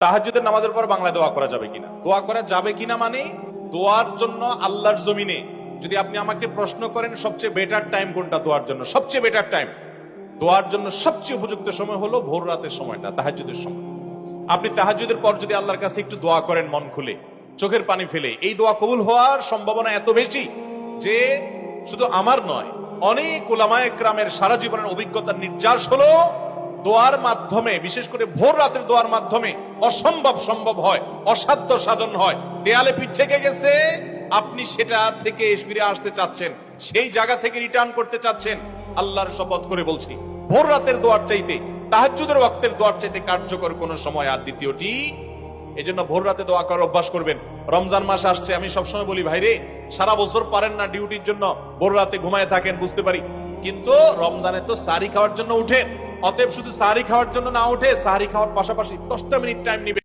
তাহাজ্জুদের নামাজের পর বাংলায় দোয়া করা যাবে কিনা? দোয়া করা যাবে কিনা মানে দোয়ার জন্য আল্লাহর জমিনে যদি আপনি আমাকে প্রশ্ন করেন সবচেয়ে বেটার টাইম কোনটা দোয়ার জন্য, সবচেয়ে বেটার টাইম দোয়ার জন্য সবচেয়ে উপযুক্ত সময় হলো ভোর রাতের সময়টা, তাহাজ্জুদের সময়। আপনি তাহাজ্জুদের পর যদি আল্লাহর কাছে একটু দোয়া করেন মন খুলে, চোখের পানি ফেলে, এই দোয়া কবুল হওয়ার সম্ভাবনা এত বেশি যে শুধু আমার নয়, অনেক উলামায়ে কেরামের সারা জীবনের অভিজ্ঞতার নির্যাস হলো দোয়ার মাধ্যমে, বিশেষ করে ভোর রাতের দোয়ার মাধ্যমে অসম্ভব সম্ভব হয়, অসাধ্য সাধন হয়। দেয়ালে পিঠ থেকে গেছে, আপনি সেটা থেকে ফিরে আসতে চাচ্ছেন, সেই জায়গা থেকে রিটার্ন করতে চাচ্ছেন। আল্লাহর শপথ করে বলছি, ভোর রাতের দোয়ার চাইতে, তাহাজ্জুদের ওয়াক্তের দোয়ার চাইতে কার্যকর কোন সময় আর দ্বিতীয়টি। এজন্য ভোর রাতে দোয়া করার অভ্যাস করবেন। রমজান মাস আসছে, আমি সবসময় বলি ভাইরে, সারা বছর পারেন না ডিউটির জন্য ভোর রাতে ঘুমায় থাকেন, বুঝতে পারি, কিন্তু রমজানে তো সাহরি খাওয়ার জন্য উঠেন। অতএব শুধু সাহরি খাওয়ার জন্য না উঠে, সাহরি খাওয়ার পাশাপাশি 10টা মিনিট টাইম নিবে।